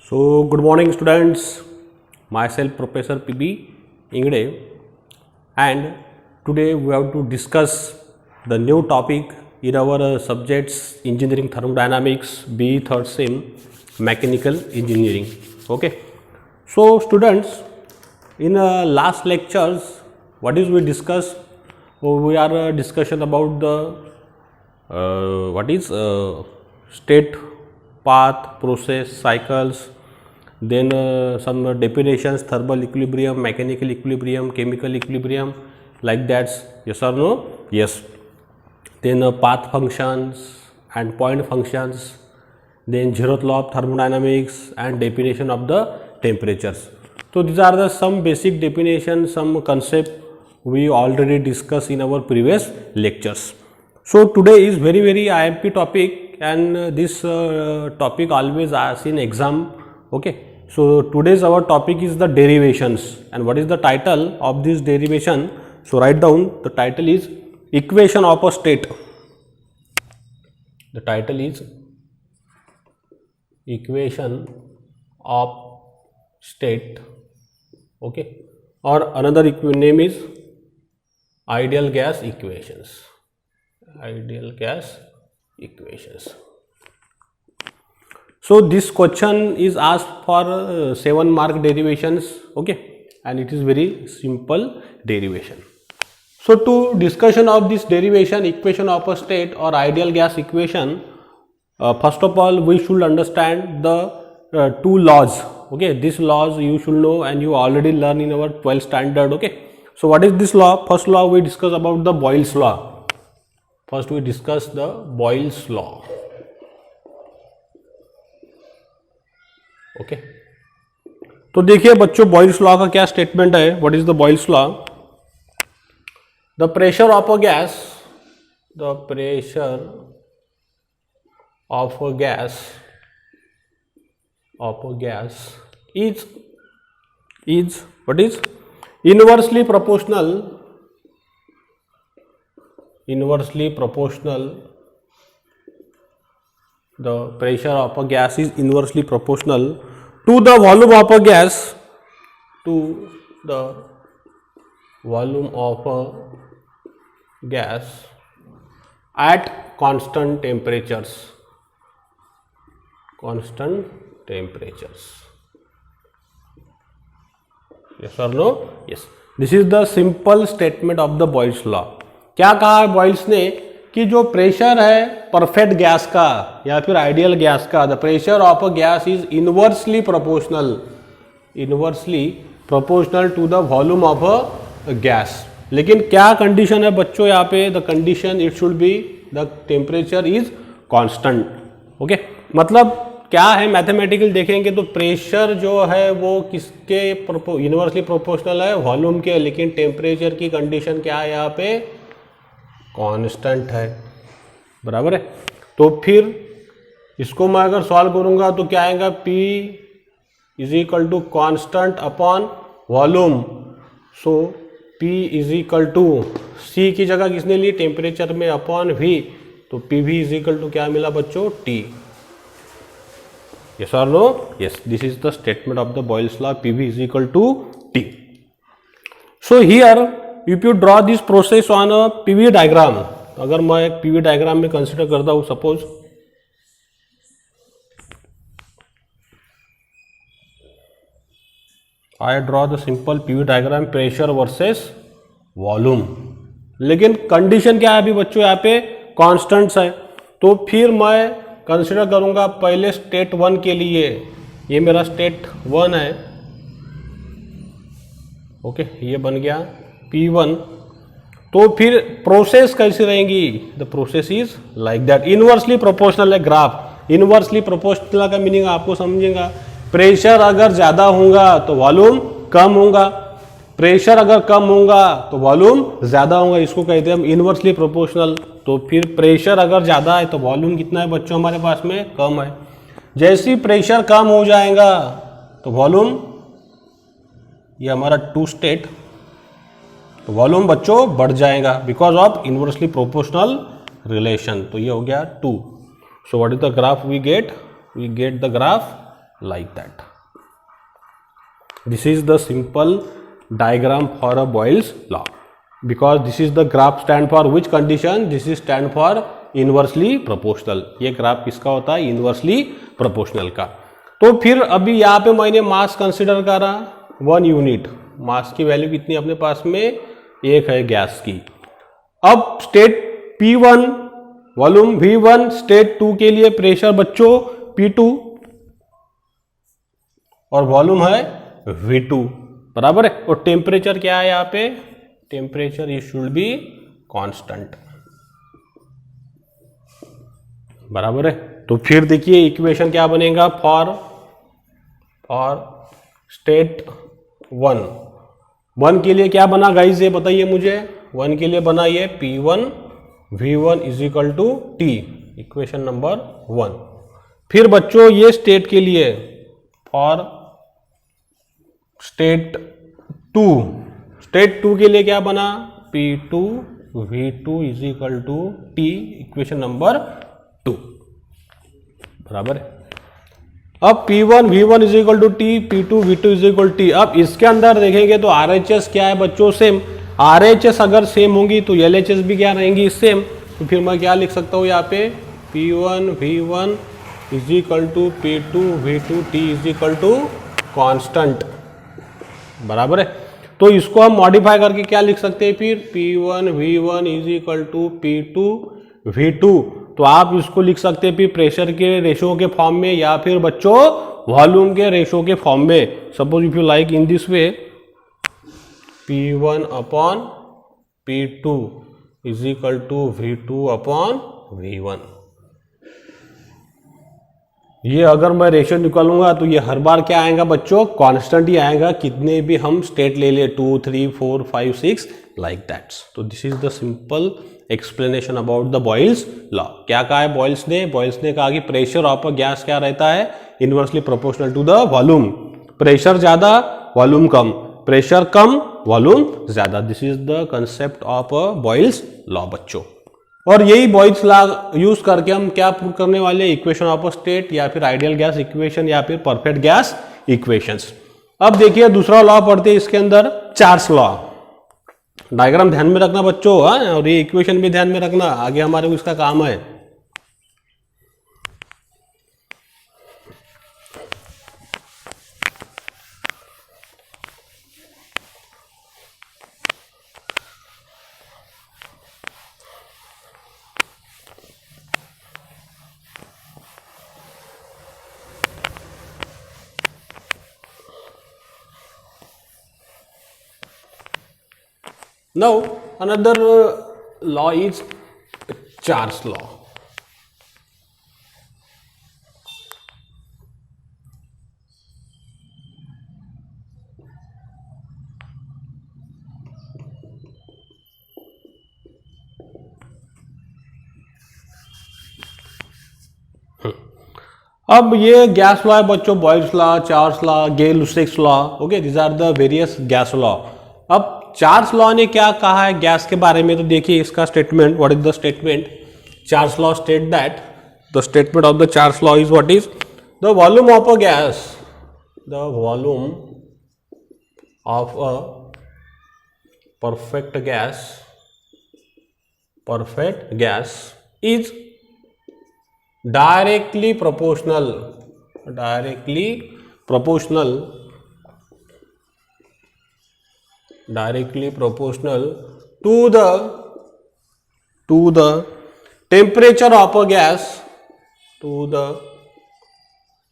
So, good morning students, myself Professor PB Ingde, and today we have to discuss the new topic in our subjects engineering thermodynamics, BE third sem, mechanical engineering. Okay. So students, in last lectures, what is we discuss? We are discussion about the what is state, path, process, cycles, then some definitions, thermal equilibrium, mechanical equilibrium, chemical equilibrium, like that. Yes or no? Yes. Then path functions and point functions, then zeroth law of thermodynamics and definition of the temperatures. So these are the some basic definitions, some concept we already discussed in our previous lectures. So today is very IMP topic, and this topic always asked in exam. Okay. So today's our topic is the derivations, and what is the title of this derivation? So write down, the title is equation of a state. The title is equation of state. Okay, or another name is ideal gas equations. Ideal gas equations. So this question is asked for 7 mark derivations. Okay, and it is very simple derivation. So to discussion of this derivation, equation of a state or ideal gas equation, first of all we should understand the two laws. Okay, these laws you should know, and you already learn in our 12th standard. Okay, so what is this law? First law we discuss about the Boyle's law. First we discuss the Boyle's law. Okay तो देखिए बच्चों, Boyle's law का क्या statement है. What is the Boyle's law? The pressure of a gas, the pressure of a gas is what is inversely proportional the pressure of a gas is inversely proportional to the volume of a gas, to the volume of a gas at constant temperatures. Yes or no? Yes. This is the simple statement of the Boyle's law. क्या कहा है boils ने कि जो pressure है perfect gas का या फिर आइडियल गैस का, the pressure of a gas is inversely proportional to the volume of a gas. लेकिन क्या कंडीशन है बच्चों यहाँ पे? The condition it should be the temperature is constant. Okay, मतलब क्या है, मैथमेटिकल देखेंगे तो प्रेशर जो है वो किसके इनवर्सली प्रोपोर्शनल है? वॉल्यूम के. लेकिन टेम्परेचर की कंडीशन क्या है यहाँ पे? कांस्टेंट है. बराबर है. तो फिर इसको मैं अगर सॉल्व करूंगा तो क्या आएगा? P is equal to constant upon volume. So P is equal to C की जगह किसने ली? टेम्परेचर में अपॉन V. तो PV इज इक्वल टू क्या मिला बच्चों? T. Yes or no? Yes. This is the statement of the Boyle's law. PV is equal to T. So here, if you draw this process on a PV diagram, अगर मैं एक PV diagram में consider करता हूँ, suppose I draw the simple PV diagram, pressure versus volume. लेकिन condition क्या है अभी बच्चों? यहाँ पे कॉन्स्टेंट्स है. तो फिर मैं कंसिडर करूंगा पहले स्टेट 1 के लिए. ये मेरा स्टेट 1 है. ओके, ये बन गया P1. तो फिर प्रोसेस कैसी रहेंगी? The process is like that. Inversely proportional है ग्राफ. इनवर्सली प्रोपोर्शनल का मीनिंग आपको समझेगा. प्रेशर अगर ज्यादा होगा तो वॉल्यूम कम होगा, प्रेशर अगर कम होगा तो वॉल्यूम ज्यादा होगा. इसको कहते हैं हम इनवर्सली प्रोपोर्शनल. तो फिर प्रेशर अगर ज़्यादा है तो वॉल्यूम कितना है बच्चों हमारे पास में? कम है. जैसे ही प्रेशर कम हो जाएगा तो वॉल्यूम, ये हमारा 2 स्टेट, तो वॉल्यूम बच्चों बढ़ जाएगा because of inversely proportional relation. तो ये हो गया 2. So what is the graph we get? We get the graph like that. This is the simple diagram for a Boyle's law. Because this is the graph stand for which condition? This is stand for inversely proportional. ये graph किसका होता है? Inversely proportional का. तो फिर अभी यहाँ पे मैंने मास कंसिडर करा 1 यूनिट. मास की वैल्यू कितनी अपने पास में? 1 है गैस की. अब state P1 volume V1, state 2 के लिए प्रेशर बच्चों P2 और वॉल्यूम है V2, बराबर है. और टेम्परेचर क्या है यहाँ पे? Temperature it should be constant, बराबर है. तो फिर देखिए इक्वेशन क्या बनेगा फॉर स्टेट 1 के लिए क्या बना गाइस, ये बताइए मुझे. 1 के लिए बना ये P1 V1 is equal to T, equation number 1. फिर बच्चों ये स्टेट के लिए फॉर स्टेट 2 के लिए क्या बना? P2 V2 is equal to T, equation number 2, बराबर है. अब P1 V1 is equal to T, P2 V2 is equal T. अब इसके अंदर देखेंगे तो RHS क्या है बच्चों? सेम. RHS अगर सेम होंगी तो LHS भी क्या रहेंगी? सेम. तो फिर मैं क्या लिख सकता हूँ यहाँ पे? P1 V1 is equal to P2 V2 T is equal to constant, बराबर है. तो इसको हम मॉडिफाई करके क्या लिख सकते हैं फिर? P1 V1 is equal to P2 V2. तो आप इसको लिख सकते हैं फिर प्रेशर के रेशो के फॉर्म में या फिर बच्चों वॉल्यूम के रेशो के फॉर्म में. Suppose if you like in this way, P1 upon P2 is equal to V2 upon V1. ये अगर मैं रेशियो निकालूंगा तो ये हर बार क्या आएगा बच्चों? कांस्टेंट ही आएगा, कितने भी हम स्टेट ले ले, 2 3 4 5 6 लाइक दैट. तो this is the simple explanation about the Boyle's law. क्या कहा है बॉयल्स ने? बॉयल्स ने कहा कि प्रेशर ऑफ अ गैस क्या रहता है? Inversely proportional to the volume. Pressure ज्यादा वॉल्यूम कम, प्रेशर कम वॉल्यूम ज्यादा. This is the concept of a Boyle's law बच्चों. और यही बॉयल्स लॉ यूज करके हम क्या प्रूव करने वाले? इक्वेशन ऑफ अ स्टेट या फिर आइडियल गैस इक्वेशन या फिर परफेक्ट गैस इक्वेशंस. अब देखिए दूसरा लॉ पढ़ते हैं इसके अंदर, चार्ल्स लॉ. डायग्राम ध्यान में रखना बच्चों, और ये इक्वेशन भी ध्यान में रखना, आगे हमारे को इसका काम है. Now another law is Charles law. अब ये गैस लॉ है बच्चों, Boyle's law, Charles law, Gay-Lussac law. Okay, this are the various gas law. अब चार्ल्स लॉ ने क्या कहा है गैस के बारे में? तो देखिए इसका statement. What is the statement? Charles law state that the statement of the Charles law is what is the volume of a gas, the volume of a perfect gas is directly proportional to the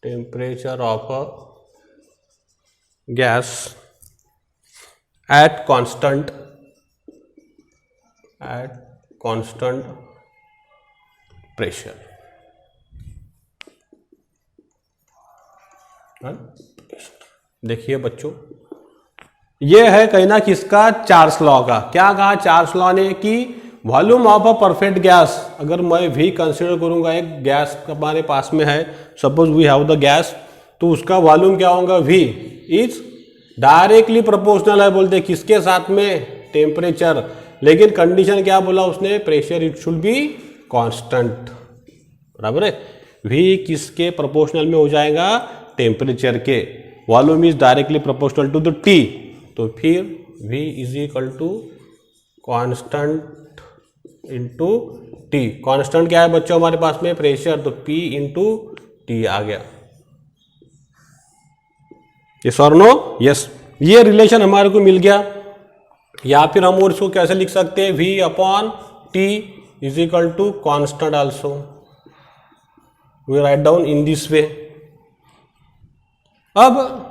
temperature of a gas, at constant pressure. देखिए बच्चों, ये है कहना किसका? Charles law का. क्या कहा Charles law ने कि volume of a perfect gas, अगर मैं भी कंसिडर करूंगा एक गैस हमारे पास में है, suppose we have the gas, तो उसका वॉल्यूम क्या होगा? V इज डायरेक्टली प्रोपोर्शनल है. बोलते किसके साथ में? टेम्परेचर. लेकिन कंडीशन क्या बोला उसने? Pressure it should be constant, बराबर है. V किसके प्रोपोर्शनल में हो जाएगा? टेम्परेचर के, volume is directly proportional to the T, तो फिर V is equal to constant into T. Constant क्या है बच्चों हमारे पास में? प्रेशर, तो P इंटू टी आ गया। यस और नो? यस, ये रिलेशन हमारे को मिल गया। या फिर हम और इसको कैसे लिख सकते हैं? V upon T is equal to constant also, we write down in this way. अब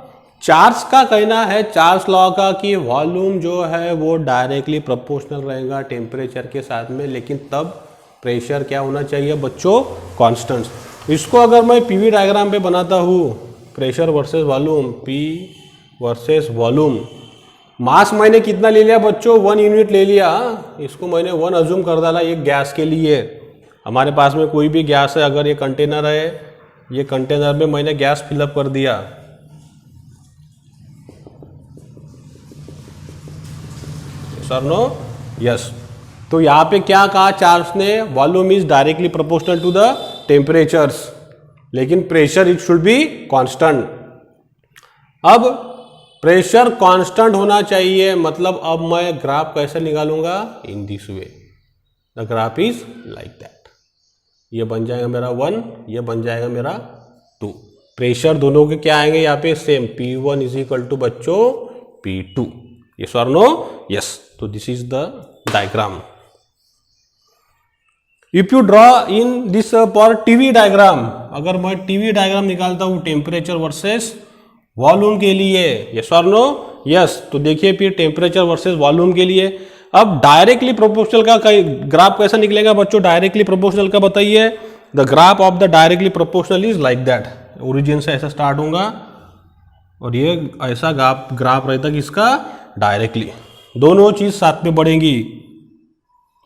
चार्ल्स का कहना है, चार्ल्स लॉ का, कि वॉल्यूम जो है वो डायरेक्टली प्रोपोर्शनल रहेगा टेम्परेचर के साथ में, लेकिन तब प्रेशर क्या होना चाहिए बच्चों? कांस्टेंट। इसको अगर मैं पीवी डायग्राम पे बनाता हूँ, pressure versus volume, P versus volume, mass मैंने कितना ले लिया बच्चों? 1 यूनिट ले लिया। इसको मैंने 1 अज्यूम कर डाला एक गैस के लिए। हमारे पास में कोई भी गैस है, अगर ये कंटेनर है, ये कंटेनर में मैंने गैस फिलअप कर दिया, सर नो? यस। तो यहाँ पे क्या कहा चार्ल्स ने? Volume is directly proportional to the temperatures, लेकिन pressure it should be constant. अब प्रेशर कांस्टेंट होना चाहिए, मतलब अब मैं ग्राफ कैसे निकालूंगा? In this way, the graph is like that. ये बन जाएगा मेरा 1, ये बन जाएगा मेरा 2। प्रेशर दोनों के क्या आएंगे यहाँ पे? Same, P1 is equal to बच्चों P2। यस और नो? यस। तो this is the diagram. If you draw in this for TV diagram, अगर मैं टीवी डायग्राम निकालता हूं टेम्परेचर वर्सेस वॉल्यूम के लिए, यस और नो? यस। तो देखिए फिर टेम्परेचर वर्सेस वॉल्यूम के लिए, अब डायरेक्टली प्रोपोर्शनल का ग्राफ कैसा निकलेगा बच्चों? डायरेक्टली प्रोपोर्शनल का बताइए। The graph of the directly proportional is like that. Origin से ऐसा स्टार्ट होगा और ये ऐसा ग्राफ रहता कि इसका डायरेक्टली दोनों चीज साथ में बढ़ेंगी।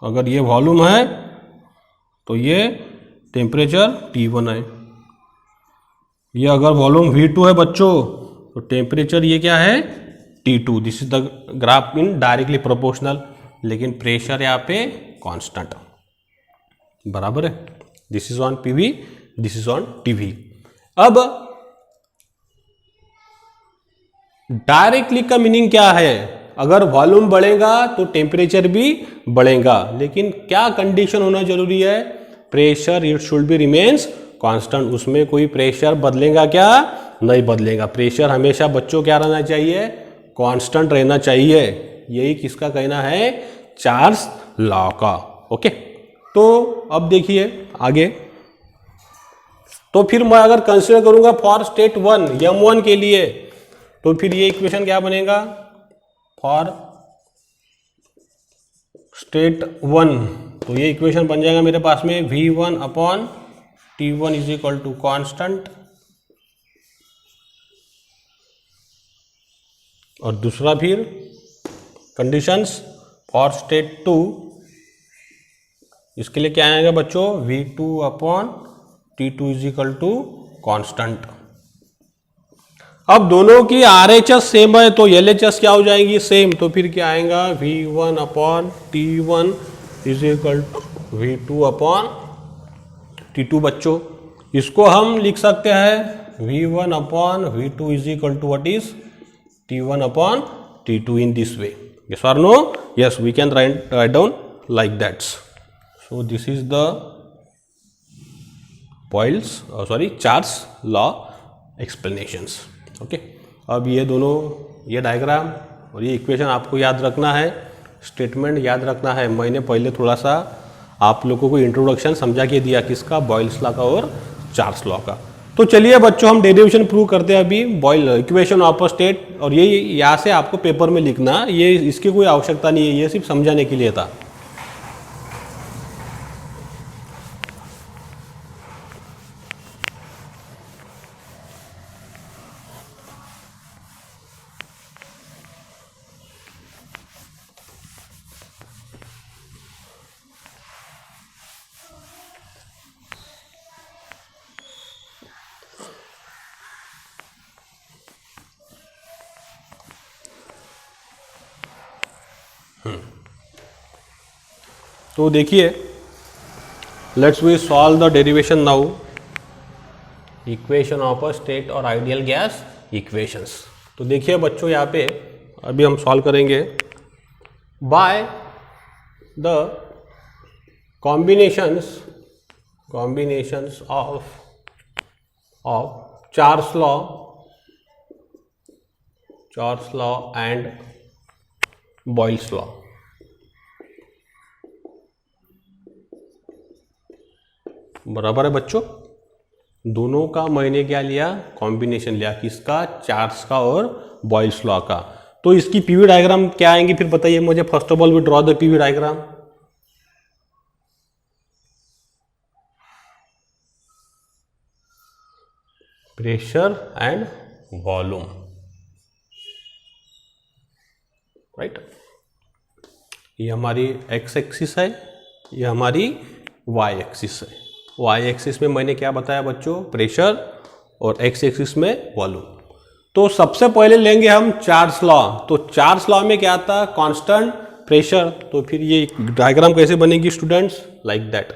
अगर ये वॉल्यूम है तो ये टेम्परेचर T1 है, ये अगर वॉल्यूम V2 है बच्चों तो टेम्परेचर ये क्या है? T2। This is the graph in directly proportional, लेकिन प्रेशर यहाँ पे कांस्टेंट, बराबर है। This is on PV, this is on TV. अब डायरेक्टली का मीनिंग क्या है? अगर वॉल्यूम बढ़ेगा तो टेम्परेचर भी बढ़ेगा, लेकिन क्या कंडीशन होना जरूरी है? Pressure it should B remains constant. उसमें कोई प्रेशर बदलेगा क्या? नहीं बदलेगा। प्रेशर हमेशा बच्चों क्या रहना चाहिए? कांस्टेंट रहना चाहिए। यही किसका कहना है? चार्ल्स लॉ का। ओके, तो अब देखिए आगे। तो फिर मैं अगर कंसीडर करूंगा फॉर स्टेट 1 M1 के लिए, तो फिर ये इक्वेशन क्या बनेगा? फॉर स्टेट 1, तो ये इक्वेशन बन जाएगा मेरे पास में V1 upon T1 is equal to constant, और दूसरा फिर कंडीशंस फॉर स्टेट 2, इसके लिए क्या आएगा बच्चों? V2 upon T2 is equal to constant. अब दोनों की RHS सेम है तो LHS क्या हो जाएगी? सेम। तो फिर क्या आएगा? V1 upon T1 is equal to V2 upon T2 बच्चों। इसको हम लिख सकते हैं V1 upon V2 is equal to what is? T1 upon T2 in this way. Yes और no? Yes, we can write down like that. So this is the Charles law explanations. Okay, अब ये दोनों, ये diagram और ये equation आपको याद रखना है, स्टेटमेंट याद रखना है। मैंने पहले थोड़ा सा आप लोगों को इंट्रोडक्शन समझा के दिया, किसका? बॉयल्स लॉ का और चार्ल्स लॉ का। तो चलिए बच्चों हम डेरिवेशन प्रूव करते हैं अभी। Boyle equation of a state, और ये यहाँ से आपको पेपर में लिखना, ये इसकी कोई आवश्यकता नहीं है, ये सिर्फ समझाने के लिए था। तो देखिए, let's we solve the derivation now. Equation of a state और आइडियल गैस इक्वेशंस। तो देखिए बच्चों यहाँ पे अभी हम सॉल्व करेंगे by the combinations of Charles law and Boyle's law. बराबर है बच्चों, दोनों का मैंने क्या लिया, कॉम्बिनेशन लिया, किसका, चार्ल्स का और बॉयल्स लॉ का। तो इसकी पीवी डायग्राम क्या आएंगी फिर बताइए मुझे। First of all we draw the PV diagram. Pressure and volume, right. ये हमारी एक्स एक्सिस है, ये हमारी वाई एक्सिस है। वाई एक्सिस में मैंने क्या बताया बच्चों, प्रेशर, और एक्स एक्सिस में वॉल्यूम। तो सबसे पहले लेंगे हम चार्ल्स लॉ। तो चार्ल्स लॉ में क्या आता, कांस्टेंट प्रेशर। तो फिर ये डायग्राम कैसे बनेगी स्टूडेंट्स, लाइक दैट।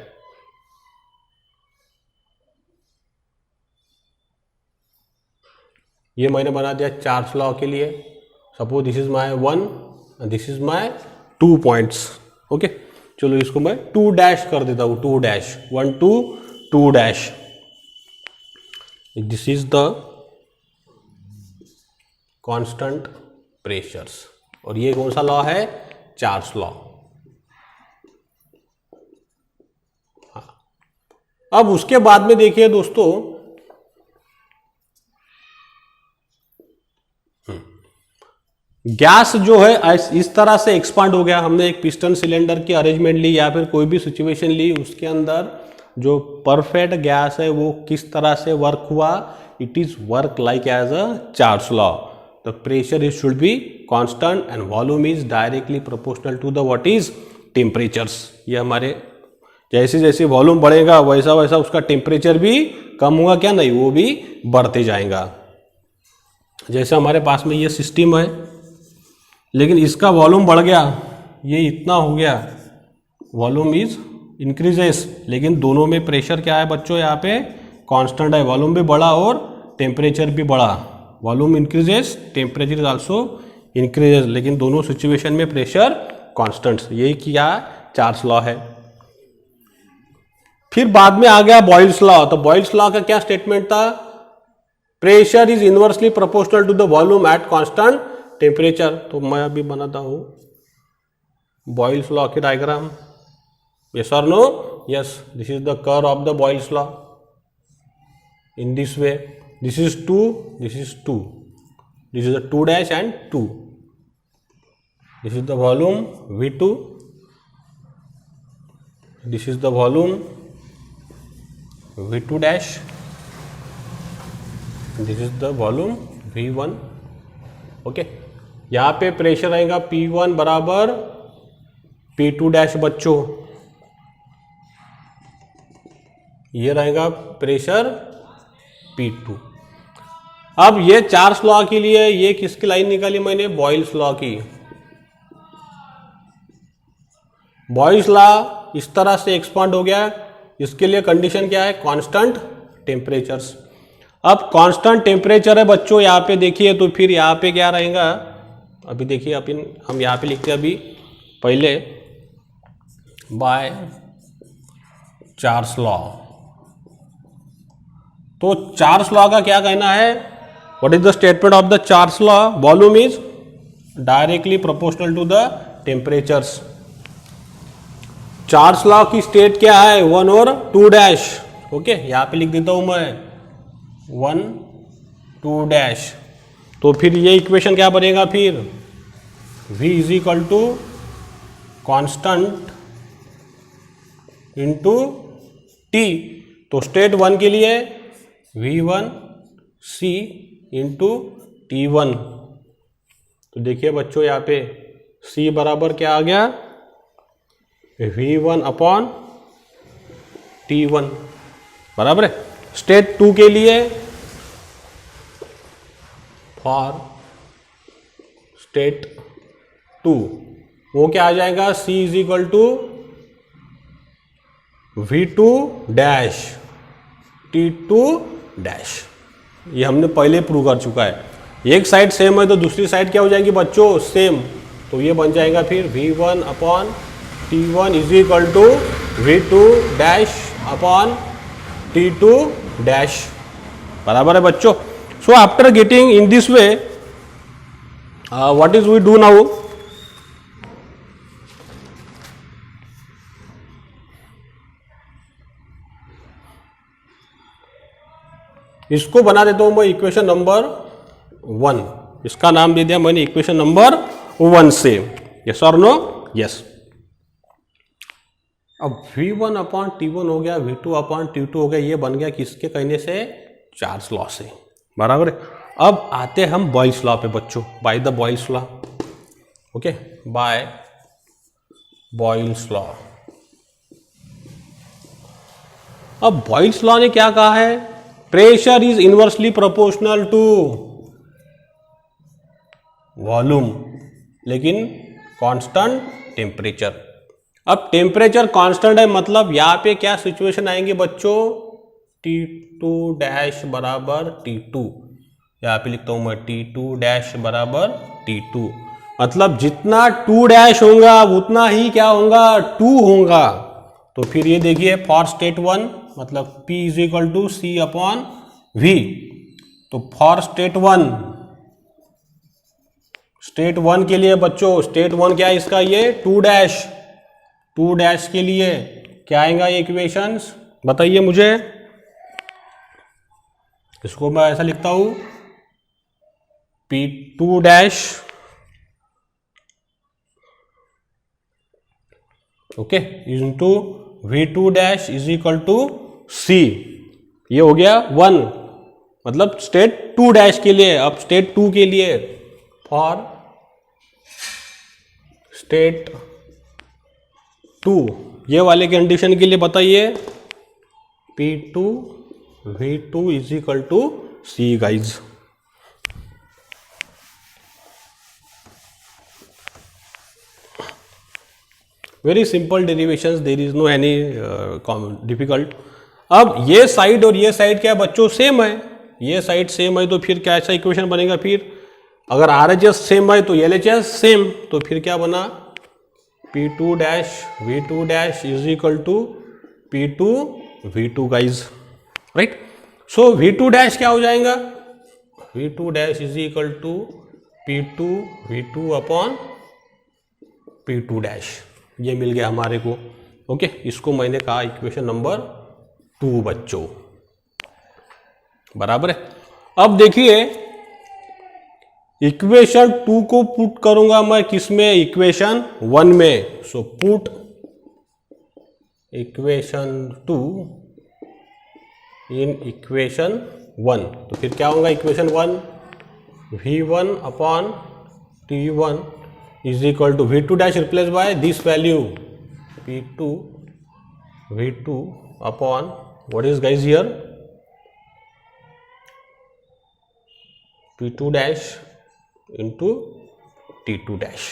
ये मैंने बना दिया चार्ल्स लॉ के लिए। Suppose this is my 1, this is my 2 points. Okay, चलो इसको मैं 2 डैश कर देता हूँ, 2 dash, 1 2 2 dash. This is the constant pressures, और ये कौन सा लॉ है, चार्ल्स लॉ। अब उसके बाद में देखिए दोस्तों, गैस जो है इस तरह से एक्सपांड हो गया। हमने एक पिस्टन सिलेंडर की अरेंजमेंट ली या फिर कोई भी सिचुएशन ली, उसके अंदर जो परफेक्ट गैस है वो किस तरह से वर्क हुआ, it is work like as a Charles law. The pressure is should be constant and volume is directly proportional to the what is temperatures. ये हमारे जैसे जैसे वॉल्यूम बढ़ेगा वैसा वैसा उसका टेम्परेचर भी कम होगा, क्या नहीं, वो भी बढ़ते जाएगा। जैसे हमारे पास में ये सिस्टम है, लेकिन इसका वॉल्यूम बढ़ गया, ये इतना हो गया, वॉल्यूम इज इंक्रीजेस, लेकिन दोनों में प्रेशर क्या है बच्चों, यहाँ पे कांस्टेंट है। वॉल्यूम भी बढ़ा और टेम्परेचर भी बढ़ा, volume increases, temperature is also increases, लेकिन दोनों सिचुएशन में प्रेशर कांस्टेंट। यही क्या चार्ल्स लॉ है। फिर बाद में आ गया बॉयल्स लॉ। तो बॉयल्स लॉ का क्या स्टेटमेंट था, pressure is inversely proportional to the volume at constant temperature. तो मैं अभी बनाता हूं बॉयल्स लॉ की डायग्राम। यस और no, yes, this is the curve of the Boyle's law in this way. This is 2, this is 2, this is the 2 dash and 2, this is the volume V2, this is the volume V2 dash, this is the volume V1। Okay, यहाँ पे pressure आएगा P1 बराबर P2 dash बच्चों, ये रहेगा pressure P2। अब ये Charles law के लिए ये किसकी लाइन निकाली मैंने, बॉयल्स लॉ की। बॉयल्स लॉ इस तरह से एक्सपांड हो गया, इसके लिए कंडीशन क्या है, कांस्टेंट टेम्परेचर्स। अब कांस्टेंट टेम्परेचर है बच्चों यहाँ पे देखिए, तो फिर यहाँ पे क्या रहेगा, अभी देखिए हम यहाँ पे लिखते हैं अभी पहले बाय चार्ल्स लॉ। तो चार्ल्स लॉ का क्या कहना है, what is the statement of the Charles law, volume is directly proportional to the temperatures. Charles law की स्टेट क्या है, 1 और 2 डैश। ओके, यहाँ पे लिख देता हूं मैं 1 2 डैश। तो फिर ये इक्वेशन क्या बनेगा, फिर V is equal to constant into T। तो स्टेट 1 के लिए V1 C इंटू T1। तो देखिए बच्चों यहाँ पे C बराबर क्या आ गया, V1 अपॉन T1 बराबर है। स्टेट 2 के लिए, फॉर स्टेट 2 वो क्या आ जाएगा, C is equal to V2 dash T2 dash. ये हमने पहले प्रूव कर चुका है। एक साइड सेम है तो दूसरी साइड क्या हो जाएगी बच्चों, सेम। तो ये बन जाएगा फिर V1 upon T1 is equal to V2 dash upon T2 dash. बराबर है बच्चों। So after getting in this way what is we do now, इसको बना देता हूं मैं इक्वेशन नंबर 1। इसका नाम दे दिया मैंने इक्वेशन नंबर 1 से। यस और नो? यस। अब V1 अपॉन T1 हो गया, V2 अपॉन T2 हो गया। ये बन गया किसके कहने से, चार्ल्स लॉ से। बराबर है। अब आते हैं हम बॉयल्स लॉ पे बच्चों, by the Boyle's law. Okay, by Boyle's law. अब बॉयल्स लॉ ने क्या कहा है, pressure is inversely proportional to volume, लेकिन कांस्टेंट टेम्परेचर। अब टेम्परेचर कांस्टेंट है, मतलब यहां पे क्या सिचुएशन आएंगे बच्चों, T2 डैश बराबर T2। यहाँ पे लिखता हूं मैं T2 डैश बराबर T2, मतलब जितना 2 डैश होगा उतना ही क्या होगा, 2 होगा। तो फिर ये देखिए फॉर स्टेट 1 मतलब P is equal to C upon V। तो फॉर स्टेट 1, स्टेट 1 के लिए बच्चों, स्टेट 1 क्या है इसका, ये 2 डैश, 2 डैश के लिए क्या आएगा ये इक्वेशंस, बताइए मुझे। इसको मैं ऐसा लिखता हूं P2 dash, okay, into V2 dash is equal to C। ये हो गया 1, मतलब स्टेट 2 डैश के लिए। अब स्टेट 2 के लिए, फॉर स्टेट 2 ये वाले कंडीशन के लिए बताइए, P2 V2 is equal to C guys. Very simple derivations, there is no any difficult. अब ये साइड और ये साइड क्या है बच्चों, सेम है। ये साइड सेम है तो फिर क्या ऐसा इक्वेशन बनेगा, फिर अगर RHS सेम है तो LHS सेम। तो फिर क्या बना, P2 dash V2 dash is equal to P2 V2 guys, right. So V2 dash क्या हो जाएगा, V2 dash is equal to P2 V2 upon P2 dash. ये मिल गया हमारे को। ओके, इसको मैंने कहा इक्वेशन नंबर 2 बच्चों। बराबर है। अब देखिए इक्वेशन 2 को पुट करूंगा मैं किसमें, इक्वेशन 1 में। So put equation 2 in equation 1। तो फिर क्या होगा equation 1, V1 upon T1 is equal to V2 dash replaced by this value P2 V2 upon what is guys here, P2 dash into T2 dash।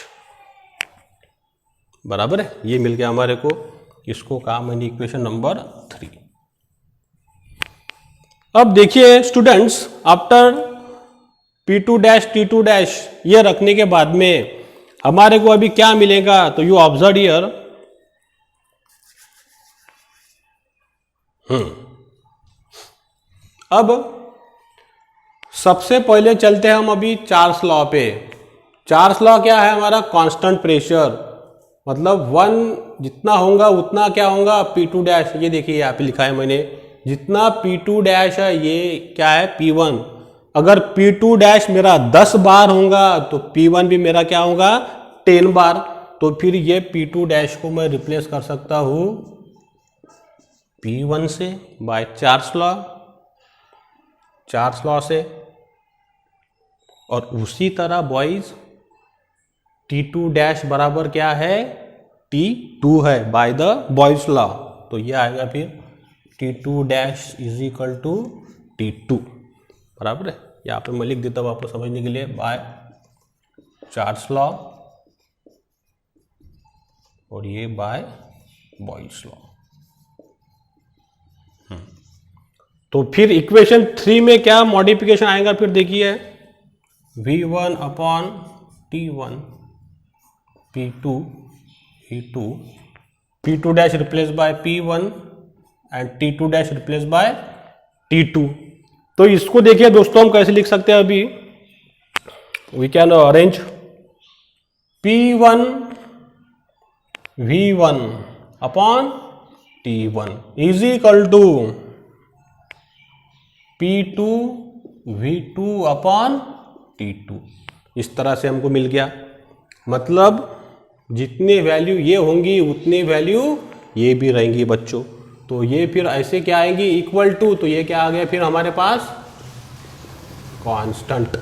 बराबर है। ये मिल गया हमारे को। इसको कहा मैंने इक्वेशन नंबर 3। अब देखिए students, after P2 dash T2 dash ये रखने के बाद में हमारे को अभी क्या मिलेगा, तो यू ऑब्जर्व हियर, अब सबसे पहले चलते हैं हम अभी चार्ल्स लॉ पे। चार्ल्स लॉ क्या है हमारा, कांस्टेंट प्रेशर, मतलब 1 जितना होगा उतना क्या होगा, P2 डैश। ये देखिए यहाँ पे लिखा है मैंने, जितना P2 डैश है ये क्या है, P1। अगर P2 डैश मेरा 10 बार होगा तो P1 भी मेरा क्या होगा, 10 बार। तो फिर ये P2 डैश को मैं रिप्लेस कर सकता हूं P1 से बाय चार्ल्स लॉ से। और उसी तरह बॉयज T2 डैश बराबर क्या है, T2 है बाय द बॉयल्स लॉ। तो ये आएगा फिर T2 dash is equal to T2। बराबर है। यहाँ पे मैं लिख देता हूँ आपको समझने के लिए, बाय चार्ल्स लॉ और ये बाय बॉयल्स लॉ। तो फिर इक्वेशन 3 में क्या मॉडिफिकेशन आएगा, फिर देखिए V1 upon T1 P2 E2 P2 dash replace by P1 and T2 dash replace by T2। तो इसको देखिए दोस्तों हम कैसे लिख सकते हैं, अभी we can arrange P1 V1 upon T1 is equal to P2 V2 upon T2। इस तरह से हमको मिल गया, मतलब जितनी वैल्यू ये होंगी उतनी वैल्यू ये भी रहेंगी बच्चों। तो ये फिर ऐसे क्या आएंगी, इक्वल टू, तो ये क्या आ गया फिर हमारे पास कांस्टेंट,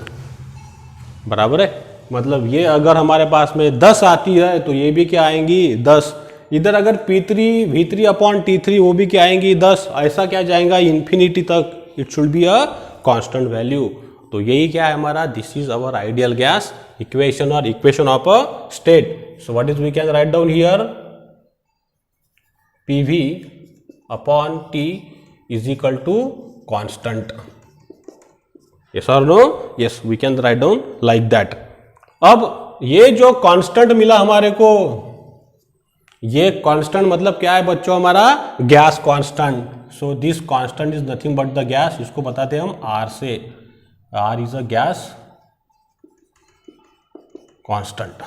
बराबर है। मतलब ये अगर हमारे पास में 10 आती है तो ये भी क्या आएंगी 10। इधर अगर P3 V3 अपॉन T3 वो भी क्या आएंगी 10। ऐसा क्या जाएगा इन्फिनिटी तक, it should be a constant value. तो यही क्या है हमारा, this is our ideal gas equation और equation of a state. So what is we can write down here, PV upon T is equal to constant. Yes और no, yes we can write down like that. अब ये जो constant मिला हमारे को, ये constant मतलब क्या है बच्चों, हमारा gas constant. So this constant is nothing but the gas, इसको बताते हैं हम R से। R is a gas constant.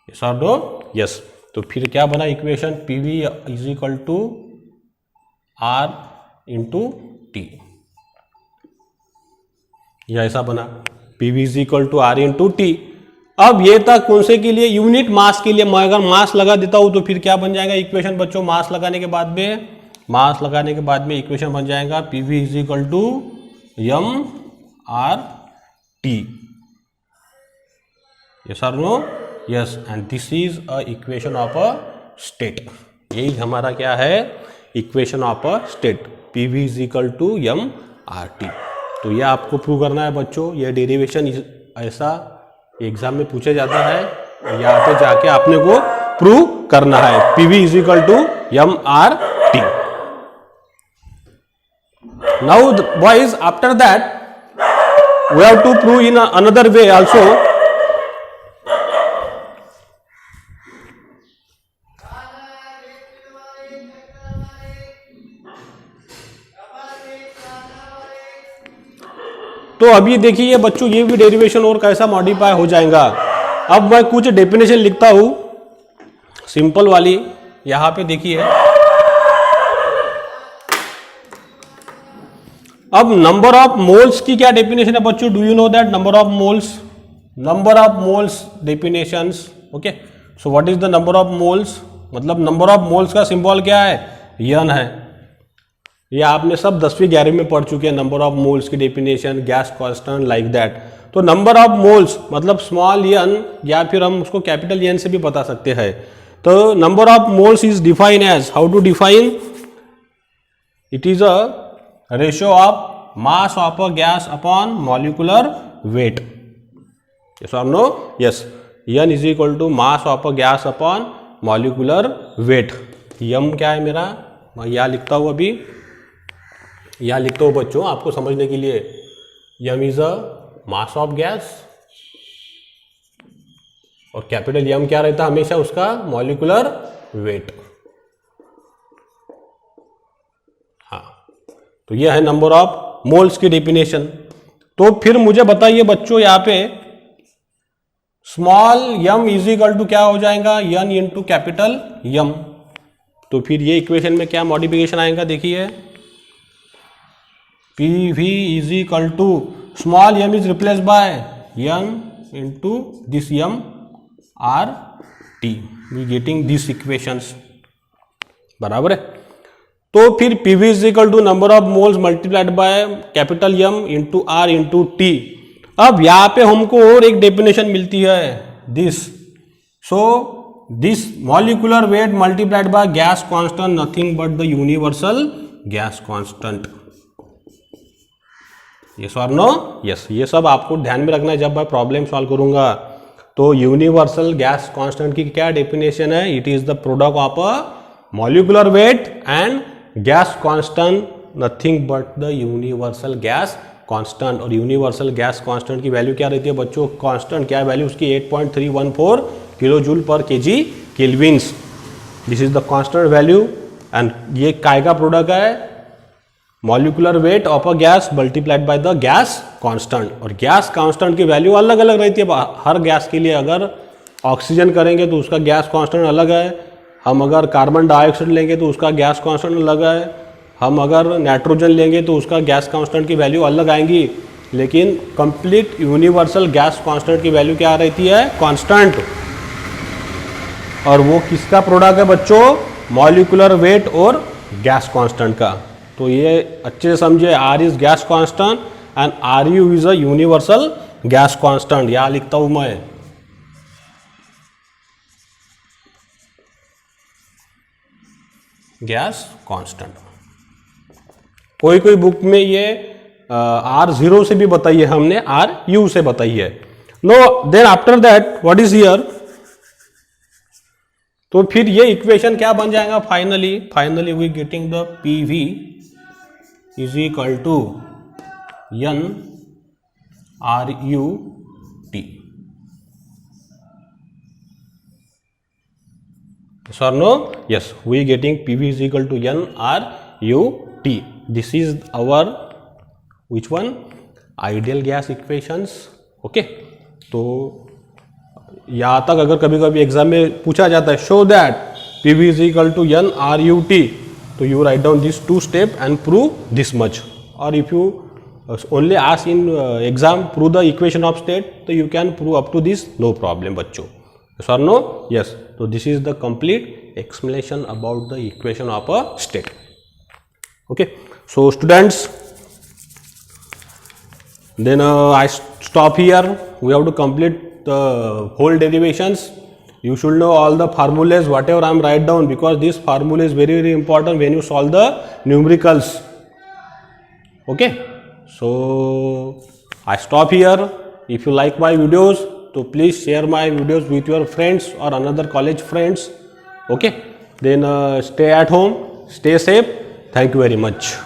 Yes और नो, यस। तो फिर क्या बना equation, PV is equal to R into T, यह ऐसा बना PV is equal to R into T। अब ये था कौन से के लिए, यूनिट मास के लिए। मैं अगर मास लगा देता हूं तो फिर क्या बन जाएगा इक्वेशन बच्चों, मास लगाने के बाद में इक्वेशन बन जाएगा PV is equal to mRT। Yes और no, yes. And this is a equation of a state. यही हमारा क्या है, equation of a state, PV is equal to mRT। तो यह आपको प्रूव करना है बच्चों। यह डेरिवेशन ऐसा एग्जाम में पूछा जाता है, यहाँ पे जाके आपने को प्रूव करना है, PV is equal to mRT। Now boys, after that we have to prove in another way also. तो अभी देखिए बच्चों, ये भी डेरिवेशन और कैसा मॉडिफाई हो जाएगा। अब मैं कुछ डेफिनेशन लिखता हूं सिंपल वाली, यहां पे देखिए। अब नंबर ऑफ मोल्स की क्या डेफिनेशन है बच्चों, do you know that number of moles definitions. Okay, so what is the number of moles, मतलब नंबर ऑफ मोल्स का सिंबल क्या है, यन है। ये आपने सब 10वीं 11वीं में पढ़ चुके हैं, नंबर ऑफ मोल्स की definition, gas constant, like that. तो नंबर ऑफ मोल्स मतलब स्मॉल एन, या फिर हम उसको कैपिटल एन से भी बता सकते हैं। तो number of moles is define as, how to define, it is a ratio of mass of a gas upon molecular weight. Yes और no, yes. N is equal to mass of a gas upon molecular weight. M क्या है मेरा, मैं यहां लिखता हूं, अभी यहां लिखता हूं बच्चों आपको समझने के लिए। M is a mass of gas, और कैपिटल यम क्या रहता है हमेशा, उसका मॉलिक्यूलर वेट। हाँ, तो यह है नंबर ऑफ मोल्स की डेफिनेशन। तो फिर मुझे बताइए बच्चों, यहां पे small m is equal to क्या हो जाएगा, एन इंटू कैपिटल यम। तो फिर ये इक्वेशन में क्या मॉडिफिकेशन आएगा, देखिए PV is equal to small m is replace by n into this mRT, we getting this equations, बराबर है। तो फिर PV is equal to number of moles multiplied by capital M into R into T। अब यहाँ पे हमको और एक डेफिनेशन मिलती है, this. So this molecular weight multiplied by gas constant, nothing but the universal gas constant. Yes और no, yes. ये सब आपको ध्यान में रखना है जब मैं प्रॉब्लम सॉल्व करूंगा। तो यूनिवर्सल गैस कांस्टेंट की क्या डेफिनेशन है, it is the product of a molecular weight and gas constant nothing but the universal gas constant. और यूनिवर्सल गैस कांस्टेंट की वैल्यू क्या रहती है बच्चों? कांस्टेंट क्या वैल्यू उसकी 8.314 किलो जूल पर KG kelvins. This is the constant value and ये काय का प्रोडक्ट है? Molecular weight of a gas multiplied by the gas constant. और गैस कांस्टेंट की वैल्यू अलग अलग रहती है हर गैस के लिए। अगर ऑक्सीजन करेंगे तो उसका गैस कांस्टेंट अलग है, हम अगर कार्बन डाइऑक्साइड लेंगे तो उसका गैस कांस्टेंट अलग है, हम अगर नाइट्रोजन लेंगे तो उसका गैस कांस्टेंट की वैल्यू अलग आएंगी। लेकिन कंप्लीट यूनिवर्सल गैस कांस्टेंट की वैल्यू क्या रहती है? कांस्टेंट। और वो किसका प्रोडक्ट है बच्चों? मॉलिक्यूलर वेट और गैस कांस्टेंट का। तो ये अच्छे से समझे, R is gas constant and R U is a universal gas constant. यहां लिखता हूं मैं गैस कांस्टेंट। कोई कोई बुक में ये R0 से भी बताइए, हमने RU से बताई है। No then after that what is here? तो फिर ये इक्वेशन क्या बन जाएगा finally we getting the PV is equal to N RUT। Yes or no? Yes, we getting PV is equal to N RUT. This is our which one? Ideal gas equations. Okay. तो यहाँ तक अगर कभी कभी exam में पूछा जाता है show that PV is equal to N RUT, तो you write down these two steps and prove this much. Or if you only ask in exam prove the equation of state, so you can prove up to this, no problem बच्चों. Yes or no? Yes. So this is the complete explanation about the equation of a state. Okay. So students, then I stop here. We have to complete the whole derivations. You should know all the formulas whatever I am write down, because this formula is very very important when you solve the numericals. Okay. So I stop here. If you like my videos, so please share my videos with your friends or another college friends. Okay. Then stay at home, stay safe. Thank you very much.